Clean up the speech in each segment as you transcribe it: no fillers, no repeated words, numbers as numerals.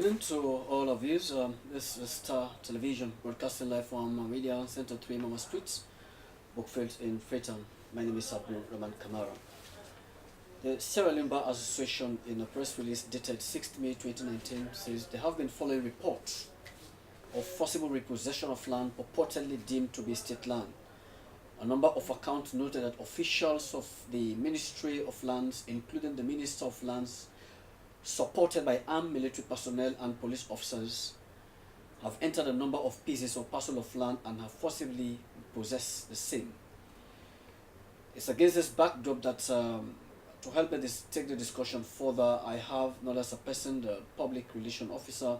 evening to all of you. This is Star Television, broadcasting live from Media Center 3 Mama Street, Brookfield in Freetown. My name is Abdul Rahman Kamara. The Sierra Leone Bar Association, in a press release dated 6th May 2019, says there have been following reports of forcible repossession of land purportedly deemed to be state land. A number of accounts noted that officials of the Ministry of Lands, including the Minister of Lands, supported by armed military personnel and police officers, have entered a number of pieces or parcel of land and have forcibly possessed the same. It's against this backdrop that to help me take the discussion further, I have not as a person, the public relation officer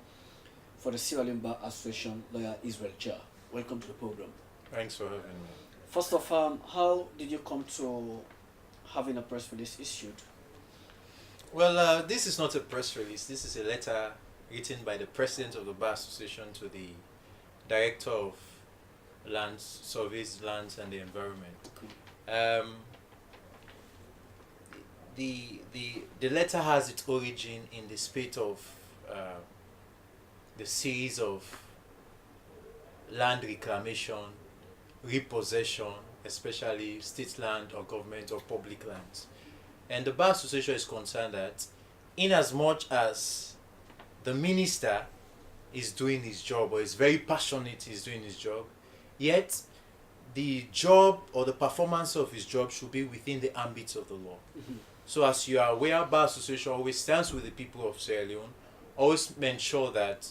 for the Sierra Leone Bar Association, lawyer Israel Jah. Welcome to the program. Thanks for having me. First off, how did you come to having a press release issued? Well, this is not a press release. This is a letter written by the president of the Bar Association to the director of lands, surveys, lands, and the environment. The letter has its origin in the spate of the series of land reclamation, repossession, especially state land or government or public lands. And the Bar Association is concerned that in as much as the minister is doing his job or is very passionate he's doing his job, yet the job or the performance of his job should be within the ambit of the law. Mm-hmm. So as you are aware, Bar Association always stands with the people of Sierra Leone, always ensure that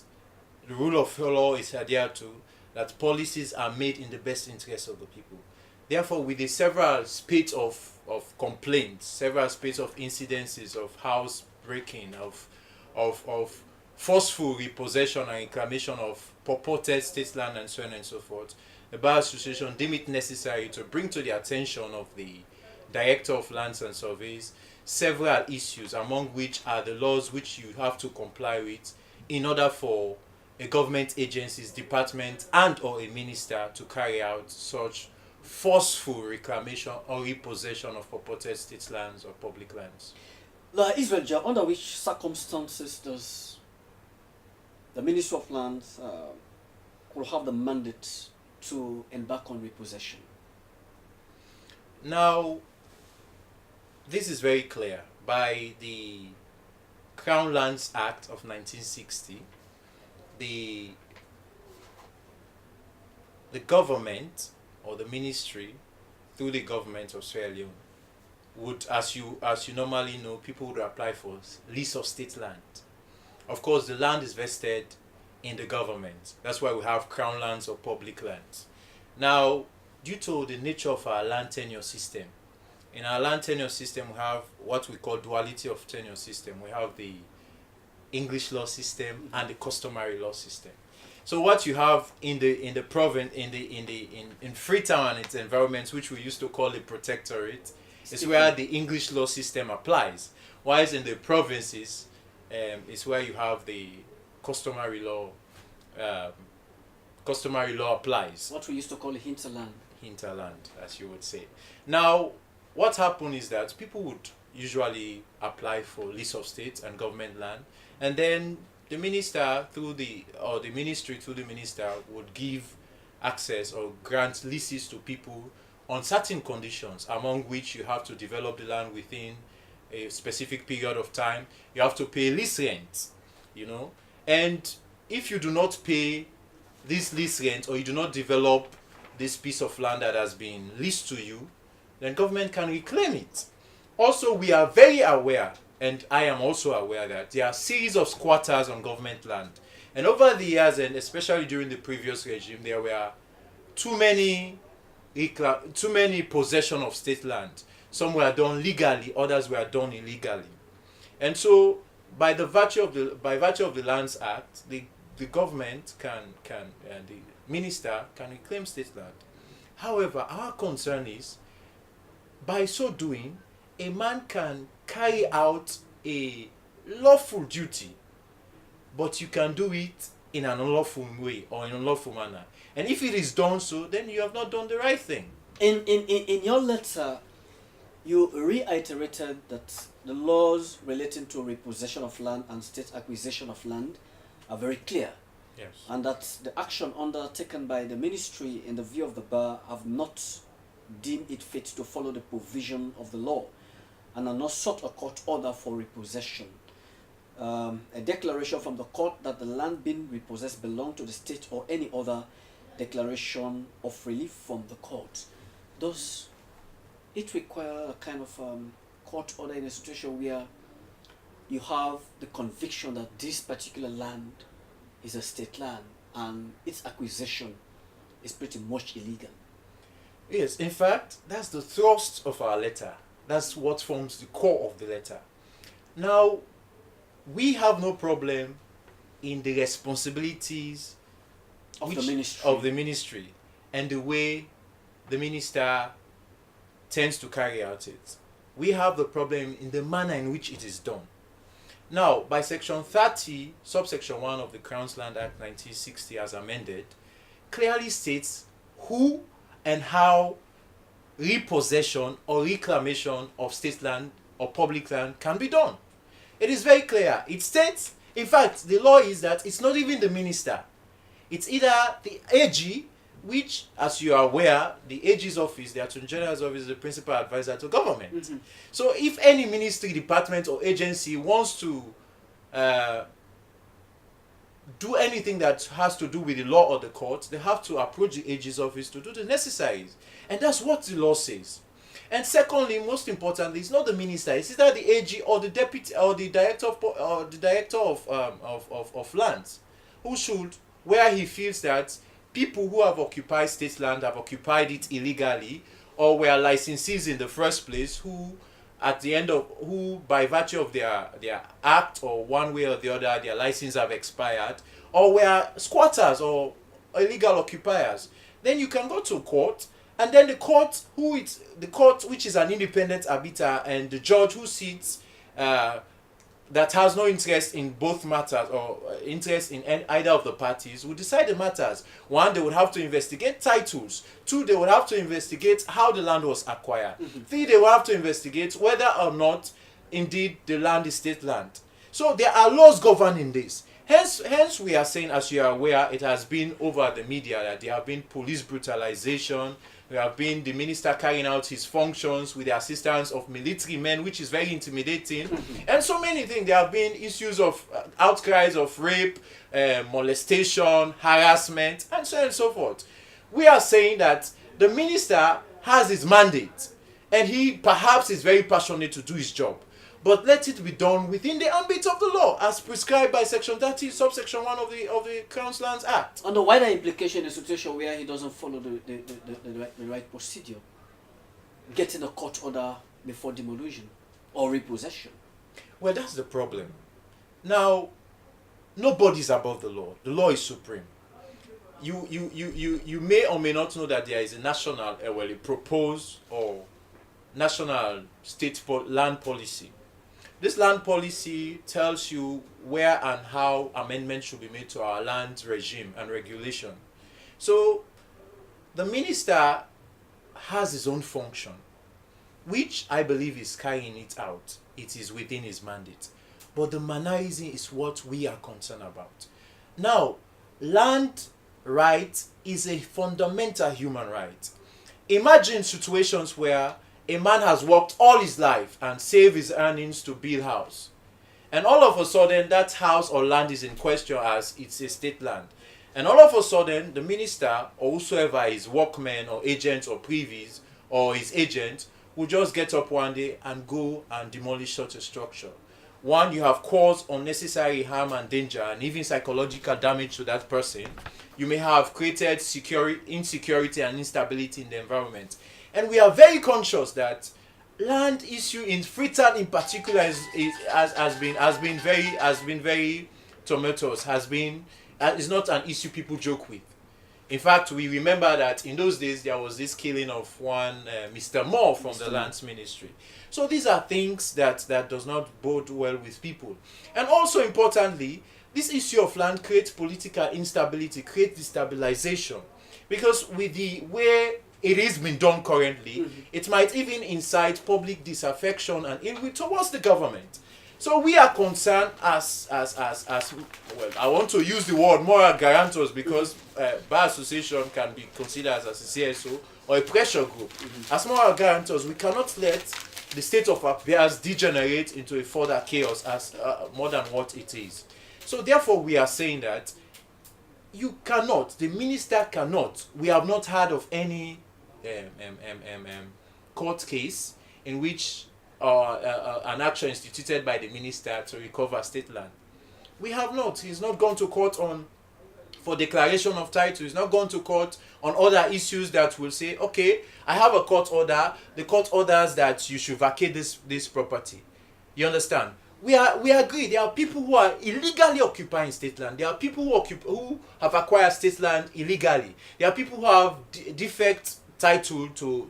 the rule of law is adhered to, that policies are made in the best interest of the people. Therefore, with the several spate of complaints, several spates of incidences of house breaking, of forceful repossession and reclamation of purported state land and so on and so forth, the Bar Association deemed it necessary to bring to the attention of the Director of Lands and Surveys several issues, among which are the laws which you have to comply with in order for a government agency's department and or a minister to carry out such forceful reclamation or repossession of purported state lands or public lands. Israel Jah, under which circumstances does the Ministry of Lands will have the mandate to embark on repossession? Now, this is very clear. By the Crown Lands Act of 1960, the government or the ministry, through the government of Sierra Leone, would, as you normally know, people would apply for lease of state land. Of course, the land is vested in the government. That's why we have crown lands or public lands. Now, due to the nature of our land tenure system, in our land tenure system we have what we call duality of tenure system. We have the English law system and the customary law system. So what you have in the province, in Freetown and its environments, which we used to call a protectorate, is where the English law system applies. Whilst in the provinces, is where you have the customary law. Customary law applies. What we used to call hinterland. Hinterland, as you would say. Now, what happened is that people would usually apply for lease of state and government land, and then the minister the ministry through the minister would give access or grant leases to people on certain conditions, among which you have to develop the land within a specific period of time. You have to pay lease rent, and if you do not pay this lease rent or you do not develop this piece of land that has been leased to you, then government can reclaim it. Also, we are very aware, and I am also aware, that there are series of squatters on government land. And over the years, and especially during the previous regime, there were too many possession of state land. Some were done legally, others were done illegally. And so, by virtue of the Lands Act, the government and the minister can reclaim state land. However, our concern is, by so doing, a man can carry out a lawful duty, but you can do it in an unlawful way or in an unlawful manner. And if it is done so, then you have not done the right thing. In your letter, you reiterated that the laws relating to repossession of land and state acquisition of land are very clear, Yes. and that the action undertaken by the ministry in the view of the bar have not deemed it fit to follow the provision of the law and are not sought a court order for repossession. A declaration from the court that the land being repossessed belonged to the state, or any other declaration of relief from the court. Does it require a kind of court order in a situation where you have the conviction that this particular land is a state land and its acquisition is pretty much illegal? Yes, in fact, that's the thrust of our letter. That's what forms the core of the letter. Now, we have no problem in the responsibilities Of the ministry. And the way the minister tends to carry out it. We have the problem in the manner in which it is done. Now, by Section 30, subsection 1 of the Crown's Land Act 1960 as amended, clearly states who and how repossession or reclamation of state land or public land can be done. It is very clear. It states, in fact, the law is that it's not even the minister. It's either the AG, which, as you are aware, the AG's office, the Attorney General's office, is the principal advisor to government. Mm-hmm. So if any ministry, department, or agency wants to do anything that has to do with the law or the court, they have to approach the AG's office to do the necessaries. And that's what the law says. And secondly, most importantly, it's not the minister, it's either the AG or the deputy or the director of lands, who should, where he feels that people who have occupied state land have occupied it illegally, or were licensees in the first place, who at the end of who by virtue of their act or one way or the other their license have expired, or were squatters or illegal occupiers, then you can go to court. And then the court, which is an independent arbiter, and the judge who sits, that has no interest in both matters or interest in either of the parties, will decide the matters. One, they would have to investigate titles. Two, they would have to investigate how the land was acquired. Mm-hmm. Three, they will have to investigate whether or not indeed the land is state land. So there are laws governing this. Hence, we are saying, as you are aware, it has been over the media that there have been police brutalization. There have been the minister carrying out his functions with the assistance of military men, which is very intimidating. And so many things. There have been issues of outcries of rape, molestation, harassment, and so on and so forth. We are saying that the minister has his mandate, and he perhaps is very passionate to do his job. But let it be done within the ambit of the law, as prescribed by Section 30, subsection 1 of the Crown's Lands Act. And the wider implication is a situation where he doesn't follow the right procedure, getting a court order before demolition or repossession. Well, that's the problem. Now, nobody's above the law. The law is supreme. You may or may not know that there is a national, a proposed or national state land policy. This land policy tells you where and how amendments should be made to our land regime and regulation. So the minister has his own function, which I believe is carrying it out. It is within his mandate. But the mannerism is what we are concerned about. Now, land right is a fundamental human right. Imagine situations where a man has worked all his life and saved his earnings to build a house. And all of a sudden, that house or land is in question as it's a state land. And all of a sudden, the minister or whosoever, his workmen or agents or privies or his agent, will just get up one day and go and demolish such a structure. One, you have caused unnecessary harm and danger and even psychological damage to that person. You may have created insecurity and instability in the environment. And we are very conscious that land issue in Freetown in particular has been very tumultuous. Is not an issue people joke with. In fact, we remember that in those days there was this killing of one Mr. Moore from the Lands Ministry. So these are things that does not bode well with people. And also importantly, this issue of land creates political instability, creates destabilization, because with the way it is being done currently, it might even incite public disaffection and ill will towards the government. So we are concerned as well. I want to use the word moral guarantors because bar association can be considered as a CSO or a pressure group. As moral guarantors, we cannot let the state of affairs degenerate into a further chaos as more than what it is. So therefore, we are saying that you cannot, the minister cannot. We have not heard of any court case in which an action instituted by the minister to recover state land. We have not. He's not gone to court for declaration of title. He's not gone to court on other issues that will say, okay, I have a court order. The court orders that you should vacate this property. You understand? We agree. There are people who are illegally occupying state land. There are people who have acquired state land illegally. There are people who have defect title to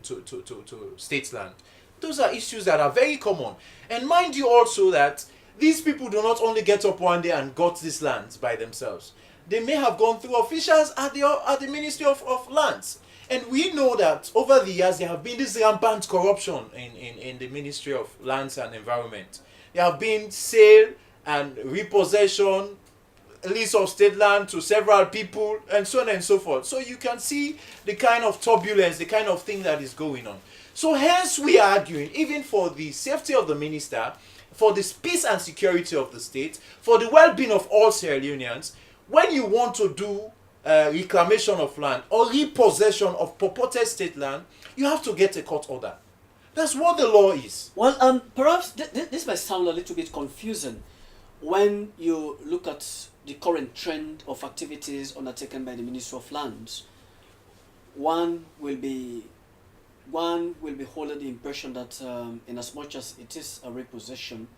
state land. Those are issues that are very common. And mind you also that these people do not only get up one day and got these lands by themselves. They may have gone through officials at the Ministry of Lands. And we know that over the years there have been this rampant corruption in the Ministry of Lands and Environment. There have been sale and repossession, lease of state land to several people, and so on and so forth. So you can see the kind of turbulence, the kind of thing that is going on. So hence we are arguing, even for the safety of the minister, for the peace and security of the state, for the well-being of all Sierra Leoneans, when you want to do reclamation of land or repossession of purported state land, you have to get a court order. That's what the law is. Well, perhaps this might sound a little bit confusing when you look at the current trend of activities undertaken by the Ministry of Lands. One will be holding the impression that in as much as it is a repossession,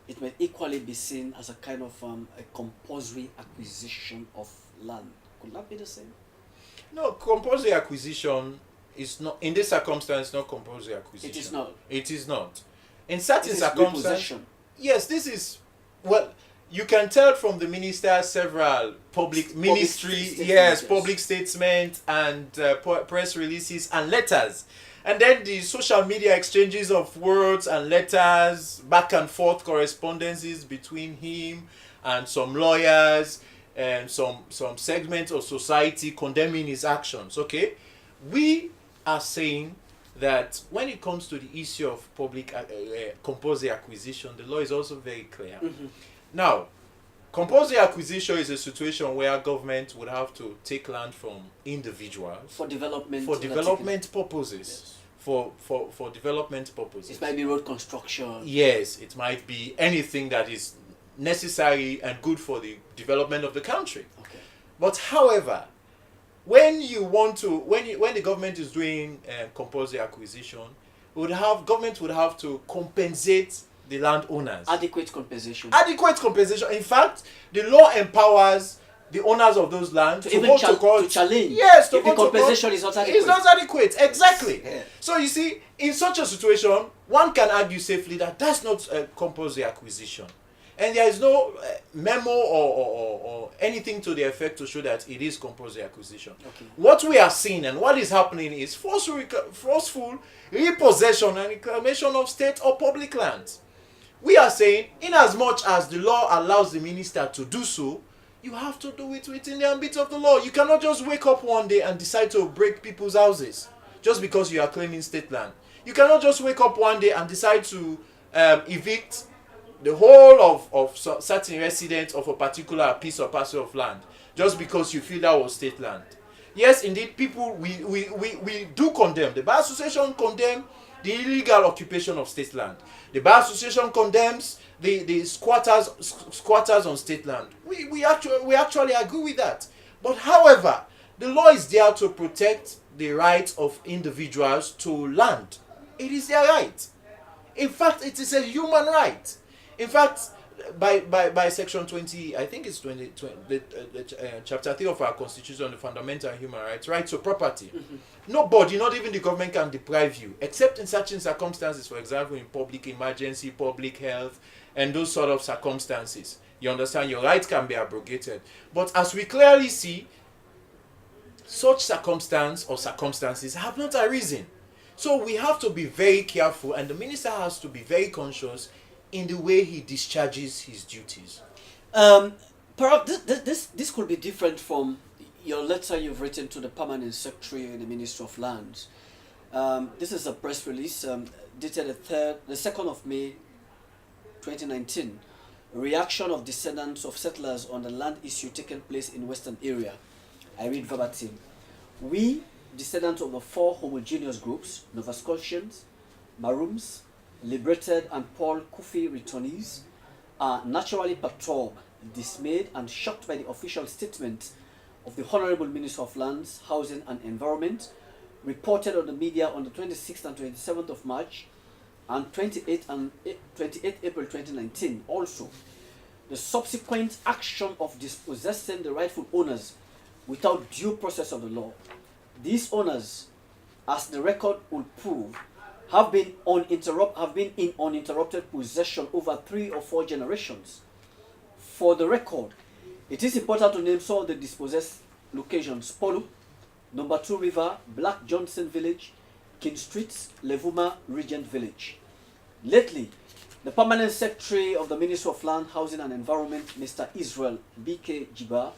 it may equally be seen as a kind of a compulsory acquisition of land. Could that be the same? No, compulsory acquisition is not, in this circumstance, not compulsory acquisition. It is not. It is not. In certain This is circumstances, repossession. yes, this is, well, you can tell from the minister several public statements and press releases and letters. And then the social media exchanges of words and letters, back and forth correspondences between him and some lawyers and some segments of society condemning his actions. Okay, we are saying that when it comes to the issue of public compulsory acquisition, the law is also very clear. Now, compulsory acquisition is a situation where government would have to take land from individuals For development purposes. Yes. For development purposes. It might be road construction. Yes, it might be anything that is necessary and good for the development of the country. Okay. But however, when the government is doing compulsory acquisition, government would have to compensate the landowners. Adequate compensation. Adequate compensation. In fact, the law empowers the owners of those lands to go to court. To challenge. Yes, to if go the to compensation court. is not adequate. It's not adequate. Exactly. Yeah. So you see, in such a situation, one can argue safely that that's not a compulsory acquisition. And there is no memo or anything to the effect to show that it is compulsory acquisition. Okay. What we are seeing and what is happening is forceful repossession and reclamation of state or public lands. We are saying, in as much as the law allows the minister to do so, you have to do it within the ambit of the law. You cannot just wake up one day and decide to break people's houses just because you are claiming state land. You cannot just wake up one day and decide to evict the whole of certain residents of a particular piece or parcel of land just because you feel that was state land. Yes, indeed, people, we do condemn. The Bar Association condemns the illegal occupation of state land. The Bar Association condemns the squatters on state land. We actually agree with that. But however, the law is there to protect the rights of individuals to land. It is their right. In fact, it is a human right. In fact, by section 20, I think it's 20, chapter 3 of our constitution, the fundamental human rights, right to property. Nobody, not even the government, can deprive you, except in certain circumstances, for example, in public emergency, public health, and those sort of circumstances. You understand, your right can be abrogated. But as we clearly see, such circumstances have not arisen. So we have to be very careful, and the minister has to be very conscious in the way he discharges his duties. Perhaps this could be different from your letter you've written to the permanent secretary in the Ministry of Lands. This is a press release dated the 2nd of May 2019. Reaction of descendants of settlers on the land issue taking place in Western area. I read verbatim. We, descendants of the 4 homogeneous groups, Nova Scotians, Maroons, Liberated and Paul Kufi returnees, are naturally perturbed, dismayed and shocked by the official statement of the Honorable Minister of Lands, Housing and Environment, reported on the media on the 26th and 27th of March and 28th April 2019. Also, the subsequent action of dispossessing the rightful owners without due process of the law. These owners, as the record will prove, have been in uninterrupted possession over 3 or 4 generations. For the record, it is important to name some of the dispossessed locations: Polu, Number 2 River, Black Johnson Village, King Street, Levuma Regent Village. Lately, the Permanent Secretary of the Ministry of Land, Housing and Environment, Mr. Israel B.K. Jiba,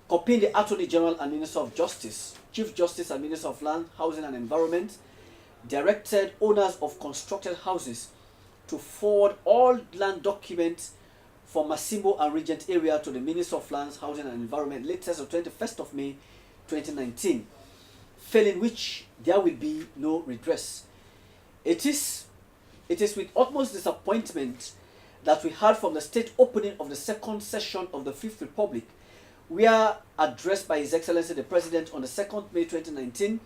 copying the Attorney General and Minister of Justice, Chief Justice and Minister of Land, Housing and Environment, directed owners of constructed houses to forward all land documents for Massimo and Regent area to the Minister of Lands, Housing and Environment latest on 21st of May 2019, failing which there will be no redress. It is with utmost disappointment that we heard from the state opening of the 2nd session of the 5th Republic, where addressed by His Excellency the President on the 2nd May 2019,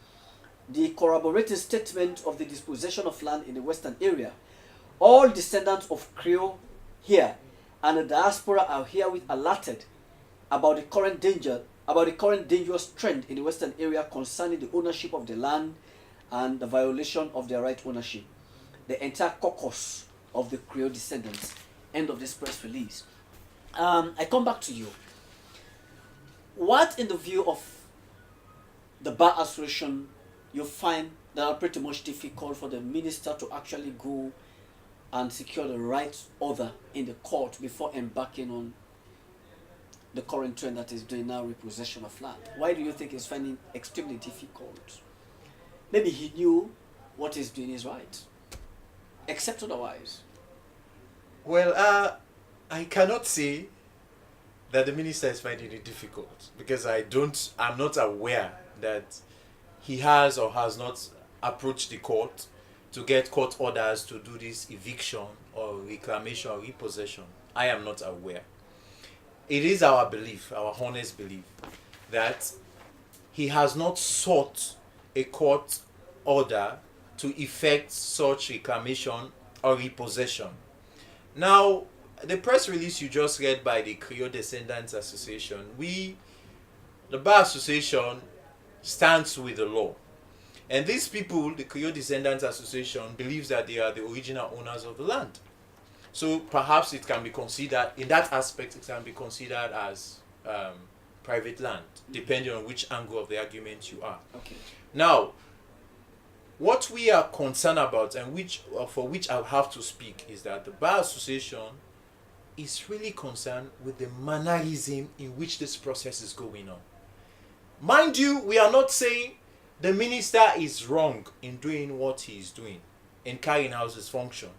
the corroborated statement of the dispossession of land in the Western area. All descendants of Creole here and the diaspora are herewith alerted about the current dangerous trend in the Western area concerning the ownership of the land and the violation of their right ownership. The entire caucus of the Creole descendants. End of this press release. I come back to you. What, in the view of the Bar Association, you find that are pretty much difficult for the minister to actually go and secure the right order in the court before embarking on the current trend that is doing now repossession of land? Why do you think he's finding extremely difficult? Maybe he knew what he's doing is right, except otherwise. Well, I cannot say that the minister is finding it difficult, because I'm not aware that he has or has not approached the court to get court orders to do this eviction or reclamation or repossession. I am not aware. It is our belief, our honest belief, that he has not sought a court order to effect such reclamation or repossession. Now, the press release you just read by the Creole Descendants Association, the Bar Association, stands with the law. And these people, the Creole Descendants Association, believes that they are the original owners of the land. So perhaps it can be considered, in that aspect, it can be considered as private land, depending on which angle of the argument you are. Okay. Now, what we are concerned about, and for which I have to speak, is that the Bar Association is really concerned with the mannerism in which this process is going on. Mind you, we are not saying the minister is wrong in doing what he is doing, in carrying out his function.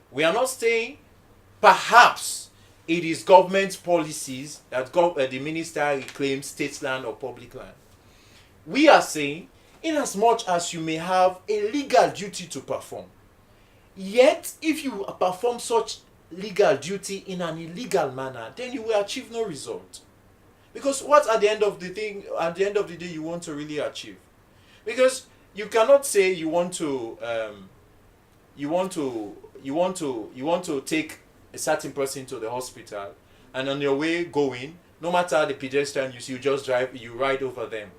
We are not saying perhaps it is government policies that the minister reclaims state land or public land. We are saying, in as much as you may have a legal duty to perform, yet if you perform such legal duty in an illegal manner, then you will achieve no result. Because what at the end of the day you want to really achieve? Because you cannot say you want to take a certain person to the hospital, and on your way going, no matter the pedestrian you see, you ride over them,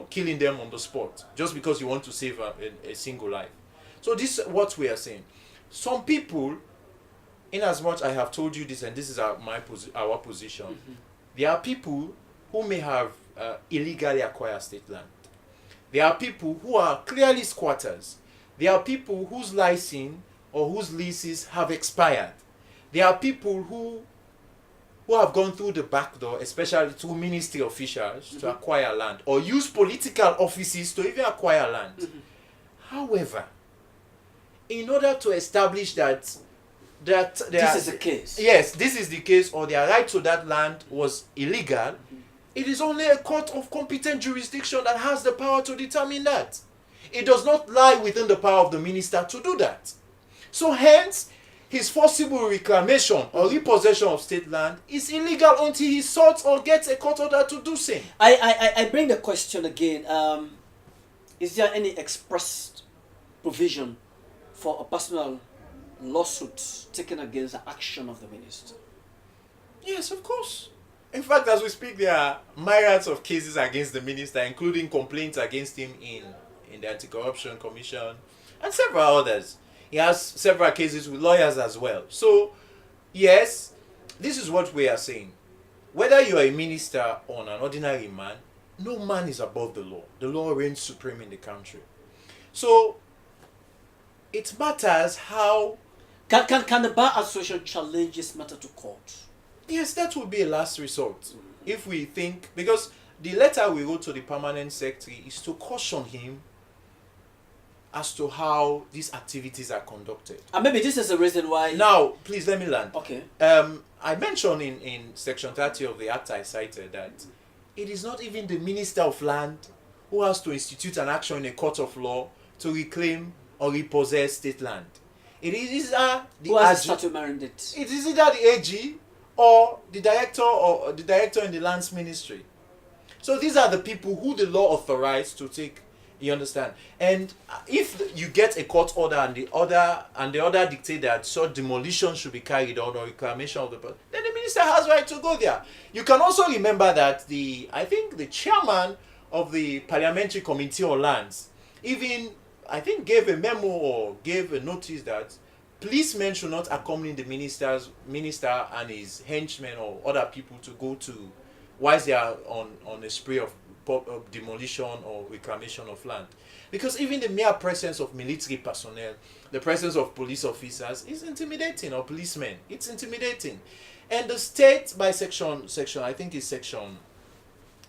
killing them on the spot, just because you want to save a single life. So this is what we are saying. Some people, in as much I have told you this, and this is our position, there are people who may have illegally acquired state land. There are people who are clearly squatters. There are people whose license or whose leases have expired. There are people who have gone through the back door, especially through ministry officials, to acquire land, or use political offices to even acquire land. However, in order to establish that this is the case. Yes, this is the case, or their right to that land was illegal, it is only a court of competent jurisdiction that has the power to determine that. It does not lie within the power of the minister to do that. So hence, his forcible reclamation or repossession of state land is illegal until he sorts or gets a court order to do so. I bring the question again. Is there any express provision for a personal lawsuit taken against the action of the minister? Yes, of course. In fact, as we speak, there are myriads of cases against the minister, including complaints against him in the Anti-Corruption Commission and several others. He has several cases with lawyers as well. So, yes, this is what we are saying. Whether you are a minister or an ordinary man, no man is above the law. The law reigns supreme in the country. So, it matters how... Can the Bar Association challenge this matter to court? Yes, that would be a last resort. If we think... Because the letter we wrote to the permanent secretary is to caution him as to how these activities are conducted. And maybe this is the reason why... Now, please let me land. Okay. I mentioned in section 30 of the act I cited that it is not even the Minister of Land who has to institute an action in a court of law to reclaim or repossess state land. It is the who has a statute mandate. It is either the AG or the director in the lands ministry. So these are the people who the law authorized to take. You understand? And if you get a court order and the order dictate that such demolition should be carried out or reclamation of the person, then the minister has right to go there. You can also remember that I think the chairman of the Parliamentary Committee on Lands even gave a memo or gave a notice that policemen should not accompany the minister and his henchmen or other people to go to whilst they are on a spree of demolition or reclamation of land. Because even the mere presence of military personnel, the presence of police officers is intimidating, or policemen, it's intimidating. And the state, by section I think is section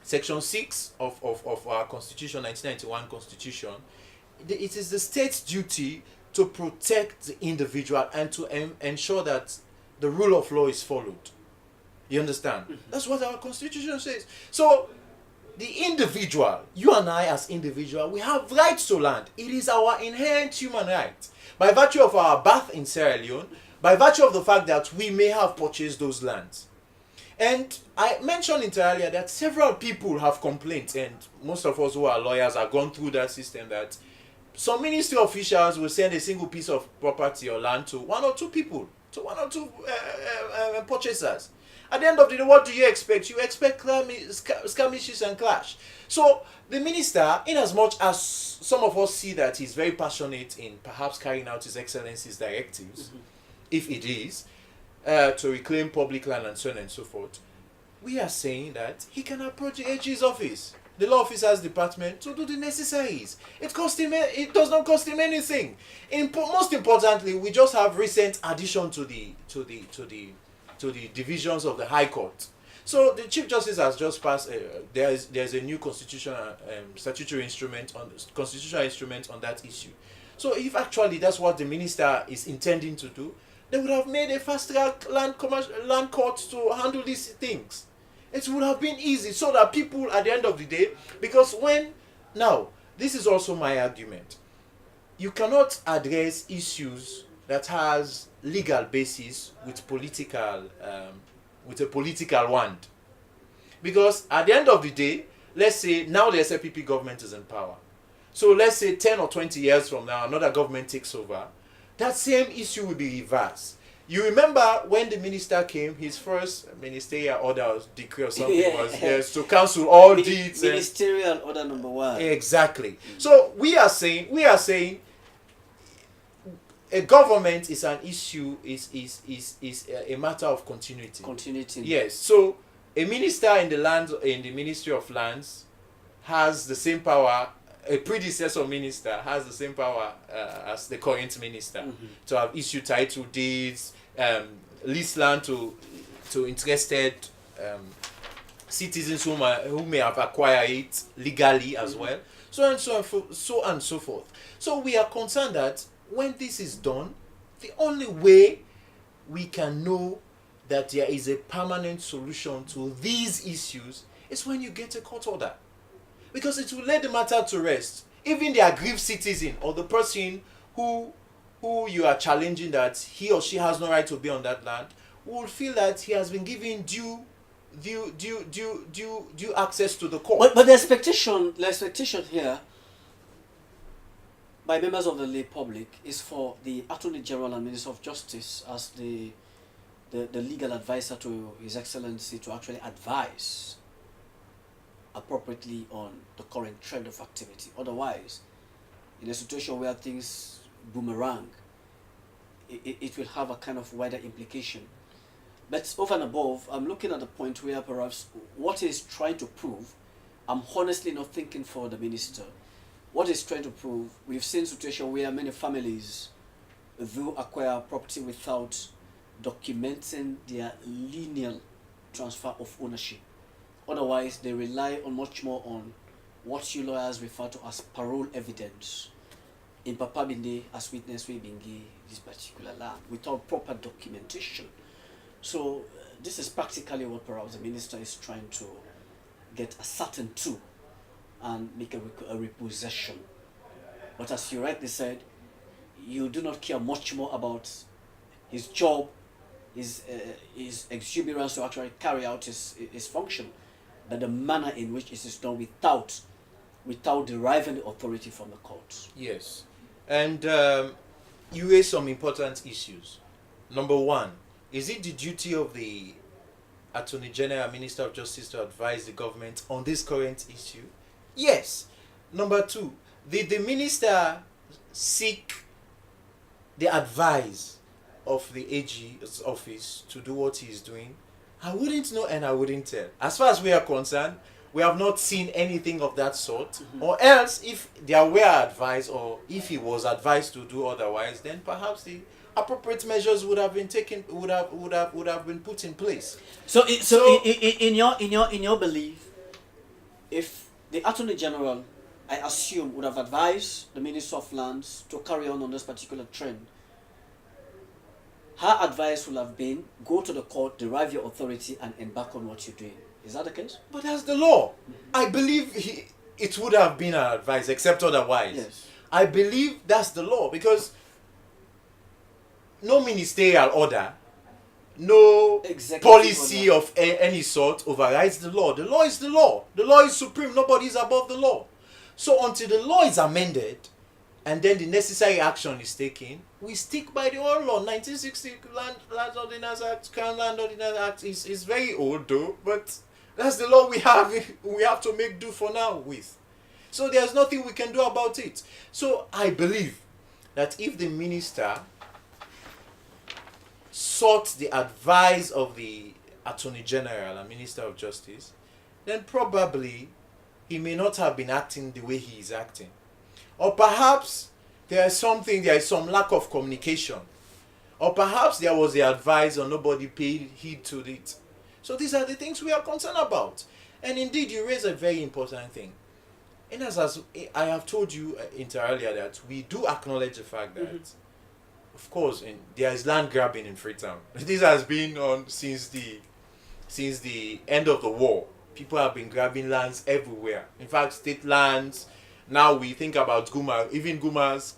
6 of our constitution, 1991 constitution, it is the state's duty to protect the individual and to ensure that the rule of law is followed. You understand? That's what our constitution says. So the individual, you and I as individual, we have rights to land. It is our inherent human right. By virtue of our birth in Sierra Leone, by virtue of the fact that we may have purchased those lands. And I mentioned it earlier that several people have complained, and most of us who are lawyers have gone through that system, that some ministry officials will send a single piece of property or land to one or two people, to one or two purchasers. At the end of the day, what do you expect? You expect skirmishes and clash. So the minister, in as much as some of us see that he's very passionate in perhaps carrying out His Excellency's directives, if it is, to reclaim public land and so on and so forth, we are saying that he can approach the AG's office, the law officers department, to do the necessaries. It does not cost him anything. Most importantly, we just have recent addition to the divisions of the High Court. So the Chief Justice has just passed. There's a new statutory constitutional instrument on that issue. So if actually that's what the minister is intending to do, they would have made a fast-track land court to handle these things. It would have been easy, so that people at the end of the day, because now this is also my argument. You cannot address issues that has legal basis with a political wand. Because at the end of the day, let's say now the SLPP government is in power. So let's say 10 or 20 years from now, another government takes over. That same issue will be reversed. You remember when the minister came, his first ministerial order or decree or something was to cancel all deeds. Ministerial order number 1. Exactly. So we are saying a government is an issue, is a matter of continuity. Continuity. Yes. So a minister in the Ministry of Lands has the same power a predecessor minister has the same power as the current minister to have issued title deeds, lease land to interested citizens who may have acquired it legally as well, so and so forth. So we are concerned that when this is done, the only way we can know that there is a permanent solution to these issues is when you get a court order, because it will lay the matter to rest. Even the aggrieved citizen or the person who you are challenging that he or she has no right to be on that land will feel that he has been given due access to the court. But the expectation here by members of the lay public is for the Attorney General and Minister of Justice as the legal advisor to His Excellency to actually advise appropriately on the current trend of activity. Otherwise, in a situation where things boomerang, it will have a kind of wider implication. But over and above, I'm looking at the point where perhaps what he's trying to prove, I'm honestly not thinking for the minister. What he's trying to prove, we've seen situations where many families do acquire property without documenting their lineal transfer of ownership. Otherwise, they rely on much more on what you lawyers refer to as parole evidence. In Papa Binde, as witness, we bingi this particular land without proper documentation. So this is practically what perhaps the minister is trying to get ascertain to and make a repossession. But as you rightly said, you do not care much more about his job, his exuberance to actually carry out his function, but the manner in which it is done without deriving the authority from the courts. Yes. And you raised some important issues. Number one, is it the duty of the Attorney General and Minister of Justice to advise the government on this current issue? Yes. Number two, did the minister seek the advice of the AG's office to do what he is doing? I wouldn't know and I wouldn't tell. As far as we are concerned, we have not seen anything of that sort. Or else, if there were advice or if he was advised to do otherwise, then perhaps the appropriate measures would have been taken, would have been put in place. So in your belief, if the Attorney General, I assume, would have advised the Minister of Lands to carry on this particular trend, her advice would have been, go to the court, derive your authority, and embark on what you're doing. Is that the case? But that's the law. I believe it would have been an advice, except otherwise. Yes. I believe that's the law, because no ministerial order, no Executive policy order of any sort overrides the law. The law is the law. The law is supreme. Nobody is above the law. So until the law is amended and then the necessary action is taken, we stick by the old law. 1960 Land Ordinance Act, Crown Land Ordinance Act is very old though, but that's the law we have. We have to make do for now with. So there's nothing we can do about it. So I believe that if the minister sought the advice of the Attorney General and Minister of Justice, then probably he may not have been acting the way he is acting. Or perhaps there is some lack of communication. Or perhaps there was the advice or nobody paid heed to it. So these are the things we are concerned about. And indeed, you raise a very important thing. And as I have told you inter earlier, that we do acknowledge the fact that, of course, there is land grabbing in Freetown. This has been on since the end of the war. People have been grabbing lands everywhere. In fact, state lands. Now we think about Guma, even Guma's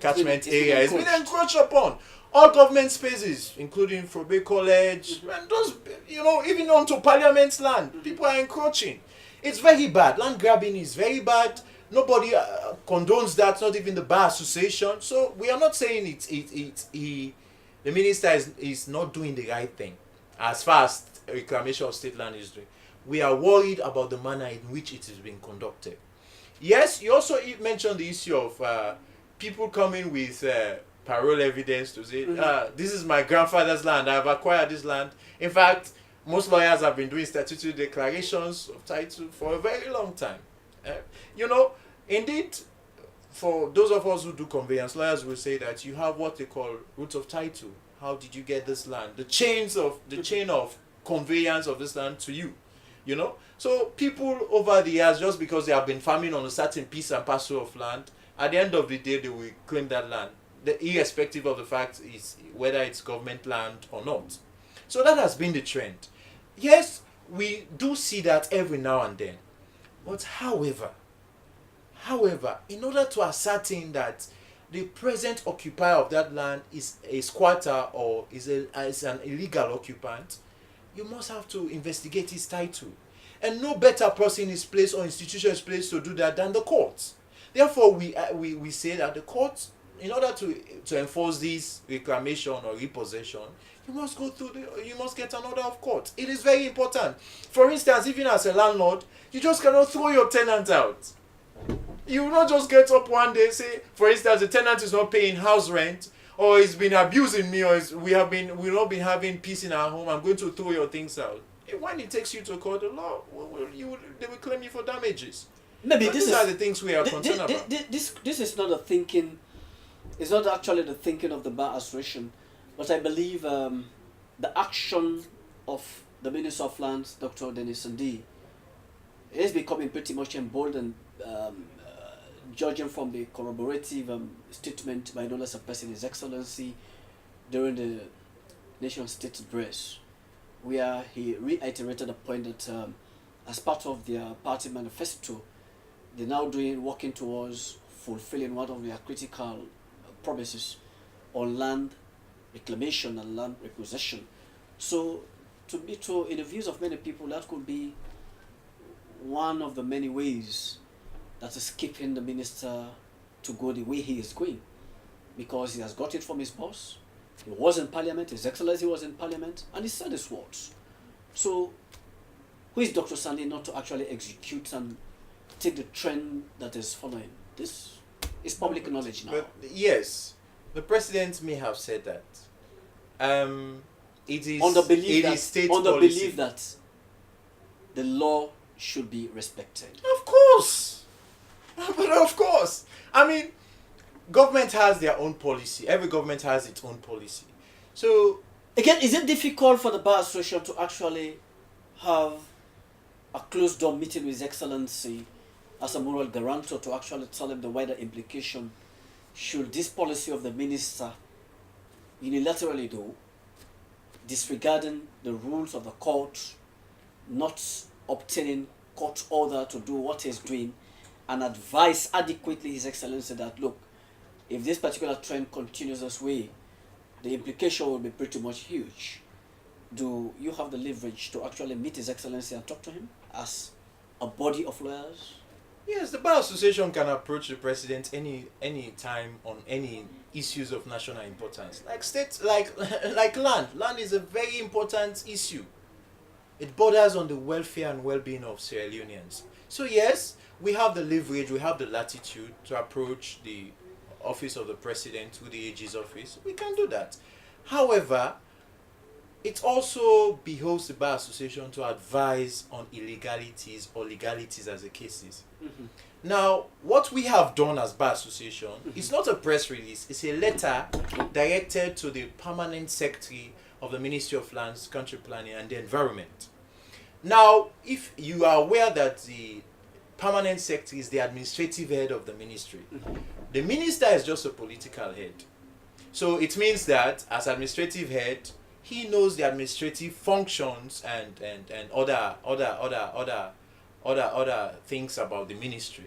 catchment area has been encroached upon. All government spaces, including Frobe College, and those, even onto Parliament's land, people are encroaching. It's very bad. Land grabbing is very bad. Nobody condones that, not even the Bar Association. So we are not saying the minister is not doing the right thing as far as reclamation of state land is doing. We are worried about the manner in which it is being conducted. Yes, you also mentioned the issue of people coming with parole evidence to say, this is my grandfather's land, I've acquired this land. In fact, most lawyers have been doing statutory declarations of title for a very long time. Indeed, for those of us who do conveyance, lawyers will say that you have what they call root of title. How did you get this land? The chain of conveyance of this land to you. You know? So people over the years, just because they have been farming on a certain piece and parcel of land, at the end of the day they will claim that land, irrespective of the fact is whether it's government land or not. So that has been the trend. Yes, we do see that every now and then. But however, in order to ascertain that the present occupier of that land is a squatter or is an illegal occupant, you must have to investigate his title. And no better person is placed or institution is placed to do that than the courts. Therefore, we say that the courts, in order to enforce this reclamation or repossession, you must get an order of court. It is very important. For instance, even as a landlord, you just cannot throw your tenant out. You will not just get up one day, say, for instance, the tenant is not paying house rent, or he's been abusing me, or we've not been having peace in our home. I'm going to throw your things out. When it takes you to court, the law they will claim you for damages. Maybe but these are the things we are concerned about. This is not a thinking. It's not actually the thinking of the Bar Association, but I believe the action of the Minister of Lands, Dr. Dennis Ndi, is becoming pretty much emboldened, judging from the corroborative statement by no less a person, His Excellency, during the Nation State Address, where he reiterated the point that as part of their party manifesto, they're now working towards fulfilling one of their critical promises on land reclamation and land repossession. So, in the views of many people, that could be one of the many ways that is keeping the minister to go the way he is going, because he has got it from his boss. He was in Parliament, His Excellency was in Parliament, and he said his words. So, who is Dr. Sandy not to actually execute and take the trend that is following? This is public knowledge now. But yes, the president may have said that. It is on the belief policy. That the law should be respected. Of course. But of course. I mean, government has their own policy. Every government has its own policy. So, again, is it difficult for the Bar Association to actually have a closed-door meeting with His Excellency as a moral guarantor to actually tell him the wider implication should this policy of the minister unilaterally do, disregarding the rules of the court, not obtaining court order to do what he's doing, and advise adequately His Excellency that, look, if this particular trend continues this way, the implication will be pretty much huge. Do you have the leverage to actually meet His Excellency and talk to him as a body of lawyers? Yes, the Bar Association can approach the president any time on any issues of national importance. Like land. Land is a very important issue. It borders on the welfare and well-being of Sierra Leoneans. So yes, we have the leverage, we have the latitude to approach the office of the president through the AG's office. We can do that. However, it also behoves the Bar Association to advise on illegalities or legalities as the case is. Mm-hmm. Now, what we have done as Bar Association is not a press release, it's a letter directed to the Permanent Secretary of the Ministry of Lands, Country Planning and the Environment. Now, if you are aware that the Permanent Secretary is the administrative head of the ministry, the minister is just a political head. So it means that as administrative head, he knows the administrative functions and other things about the ministry.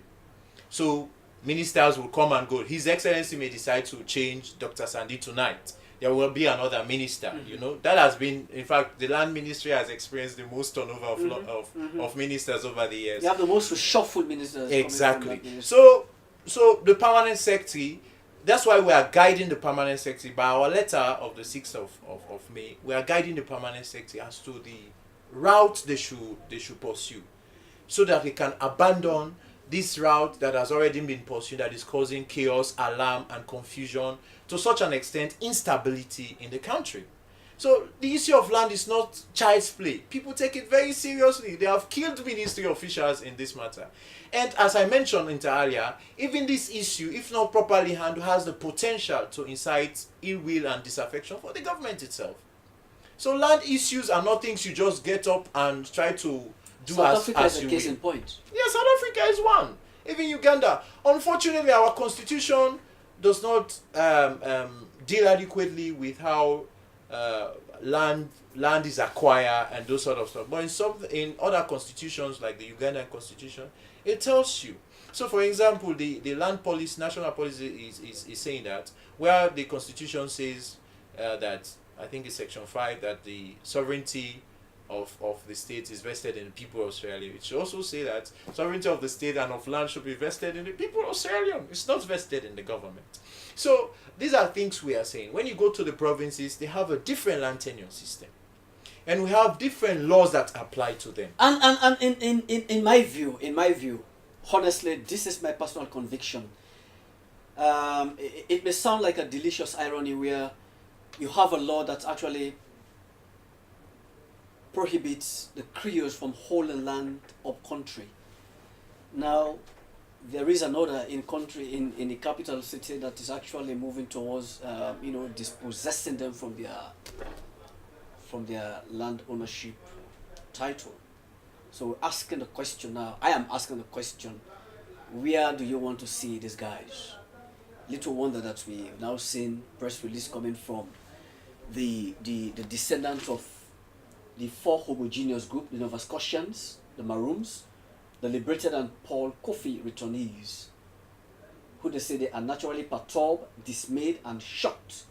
So ministers will come and go. His Excellency may decide to change Dr. Sandy tonight. There will be another minister. You know, that has been, in fact, the land ministry has experienced the most turnover of ministers over the years. You have the most reshuffled ministers. Exactly. So the permanent secretary, that's why we are guiding the permanent secretary by our letter of the 6th of May. We are guiding the permanent secretary as to the route they should pursue, so that they can abandon this route that has already been pursued, that is causing chaos, alarm, and confusion, to such an extent, instability in the country. So the issue of land is not child's play. People take it very seriously. They have killed ministry officials in this matter. And as I mentioned earlier, even this issue, if not properly handled, has the potential to incite ill will and disaffection for the government itself. So land issues are not things you just get up and try to do South as Africa as is a you case will. in point. Yes, South Africa is one. Even Uganda. Unfortunately, our constitution does not deal adequately with how land is acquired and those sort of stuff. But in other constitutions like the Ugandan constitution, it tells you. So, for example, the land policy, national policy is saying that where the constitution says that, I think it's section 5, that the sovereignty of the state is vested in the people of Australia. It should also say that sovereignty of the state and of land should be vested in the people of Australia. It's not vested in the government. So these are things we are saying. When you go to the provinces, they have a different land tenure system. And we have different laws that apply to them. And in my view, honestly, this is my personal conviction. It may sound like a delicious irony where you have a law that actually prohibits the Creoles from holding land up country. Now, there is another in the capital city that is actually moving towards dispossessing them from their land ownership title. So asking the question now, I am asking the question, where do you want to see these guys? Little wonder that we've now seen press release coming from the descendants of the 4 homogeneous group, the Nova Scotians, the Maroons, the liberated and Paul Coffey returnees, who they say they are naturally perturbed, dismayed and shocked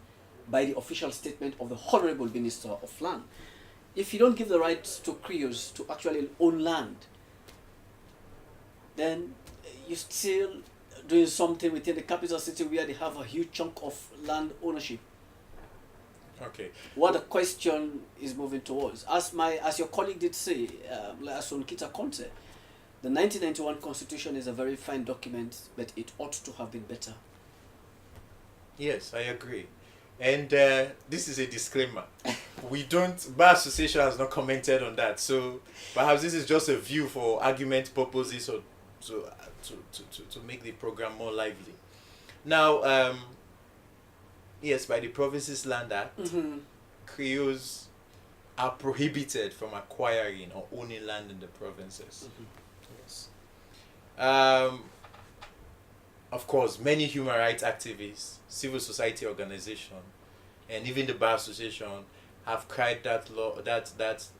by the official statement of the Honorable Minister of Land. If you don't give the right to Creoles to actually own land, then you're still doing something within the capital city where they have a huge chunk of land ownership. Okay. What the question is moving towards, as your colleague did say, as Nkita Conte, the 1991 Constitution is a very fine document, but it ought to have been better. Yes, I agree. And this is a disclaimer. Bar Association has not commented on that. So perhaps this is just a view for argument purposes or to make the program more lively. Now, yes, by the Provinces Land Act, Creoles are prohibited from acquiring or owning land in the provinces. Yes. Of course, many human rights activists, civil society organizations, and even the Bar Association have cried that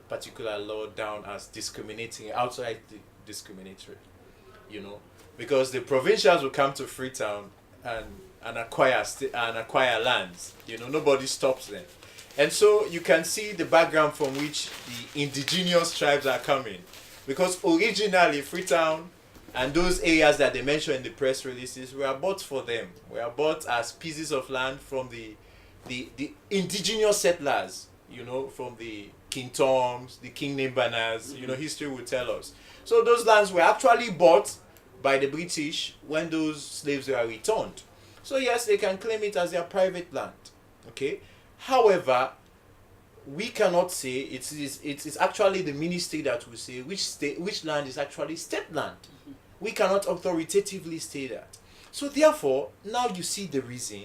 particular law down as discriminating, outright discriminatory. Because the provincials will come to Freetown and acquire lands. Nobody stops them. And so you can see the background from which the indigenous tribes are coming. Because originally Freetown and those areas that they mention in the press releases were bought for them. Were bought as pieces of land from the indigenous settlers, from the King Toms, the King Nimbanas, history will tell us. So those lands were actually bought by the British when those slaves were returned. So yes, they can claim it as their private land. Okay. However, we cannot say it is actually the ministry that will say which land is actually state land. We cannot authoritatively say that. So therefore, now you see the reason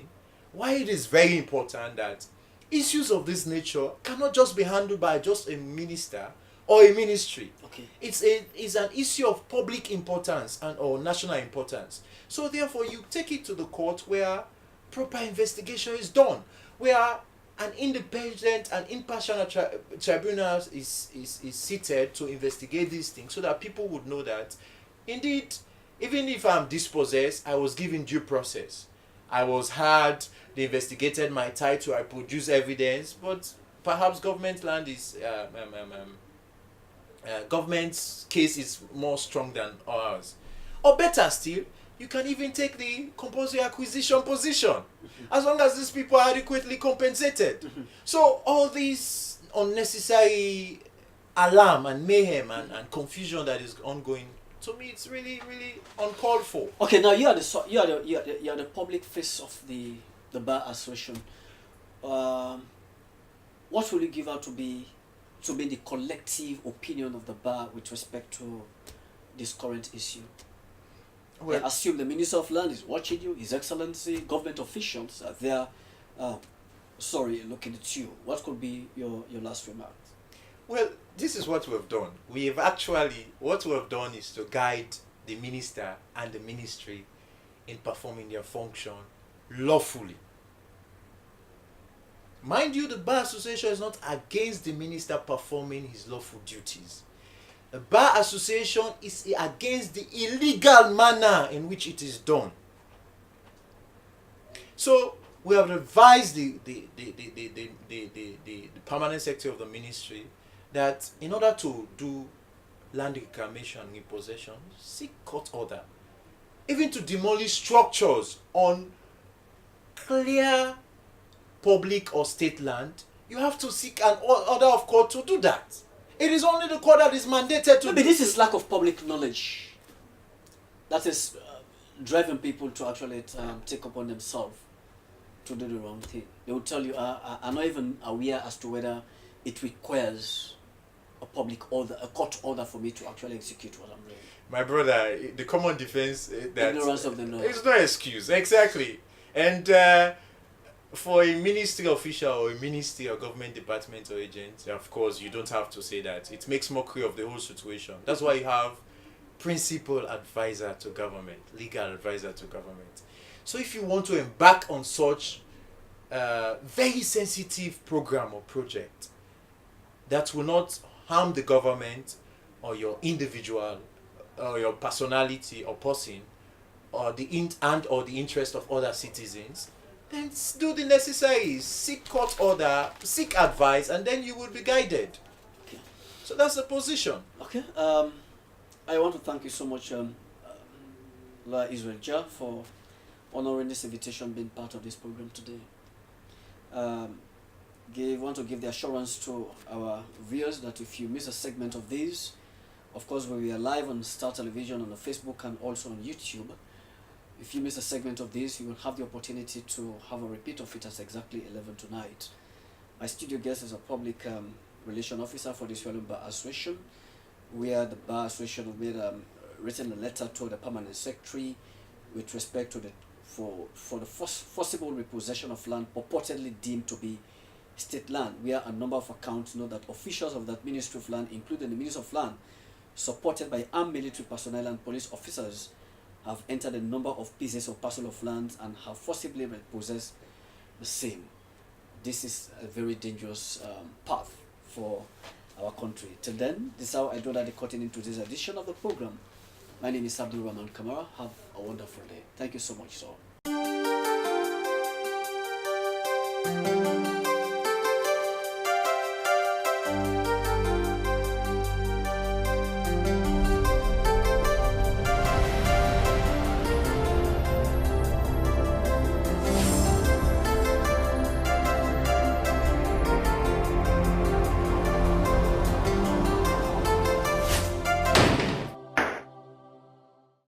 why it is very important that issues of this nature cannot just be handled by just a minister or a ministry. Okay. It's an issue of public importance or national importance. So therefore, you take it to the court where proper investigation is done, where an independent and impartial tribunal is seated to investigate these things, so that people would know that indeed, even if I'm dispossessed, I was given due process. I was heard, they investigated my title, I produced evidence, but perhaps government land is government's case is more strong than ours. Or better still, you can even take the compulsory acquisition position, as long as these people are adequately compensated. So all these unnecessary alarm and mayhem and confusion that is ongoing, to me, it's really, really uncalled for. Okay, now you are the public face of the Bar Association. What what will you give out to be the collective opinion of the bar with respect to this current issue? Well, I assume the Minister of Land is watching you, His Excellency, government officials are there. Looking at you. What could be your last remarks? well, this is what we have done. What we have done is to guide the minister and the ministry in performing their function lawfully. Mind you, the Bar Association is not against the minister performing his lawful duties. The Bar Association is against the illegal manner in which it is done. So we have advised the permanent secretary of the ministry that in order to do land reclamation and repossession, seek court order, even to demolish structures on clear public or state land. You have to seek an order of court to do that. It is only the court that is mandated to. Maybe this is lack of public knowledge that is driving people to actually take upon themselves to do the wrong thing. They will tell you, I'm not even aware as to whether it requires a public order, a court order for me to actually execute what I'm doing. My brother, the common defense that ignorance of the law. It's no excuse, exactly. And for a ministry official or a ministry or government department or agent, of course, you don't have to say that. It makes mockery of the whole situation. That's why you have principal advisor to government, legal advisor to government. So if you want to embark on such very sensitive program or project that will not harm the government or your individual or your personality or person or the interest of other citizens, then do the necessary, seek court order, seek advice, and then you will be guided. Okay. So that's the position. Okay. I want to thank you so much, La Israel Jah, for honoring this invitation, being part of this program today. Want to give the assurance to our viewers that if you miss a segment of these, of course we are live on Star Television, on the Facebook, and also on YouTube. If you miss a segment of this, you will have the opportunity to have a repeat of it at exactly 11 tonight. My studio guest is a public relation officer for the Sierra Leone Bar Association, where the Bar Association have made written a letter to the permanent secretary with respect to for the forcible repossession of land purportedly deemed to be state land, where a number of accounts know that officials of that Ministry of Land, including the Minister of Land, supported by armed military personnel and police officers, have entered a number of pieces or parcel of land and have forcibly repossessed the same. This is a very dangerous path for our country. Till then, this is how I draw that the curtain into this edition of the program. My name is Abdul Rahman Kamara. Have a wonderful day. Thank you so much, sir.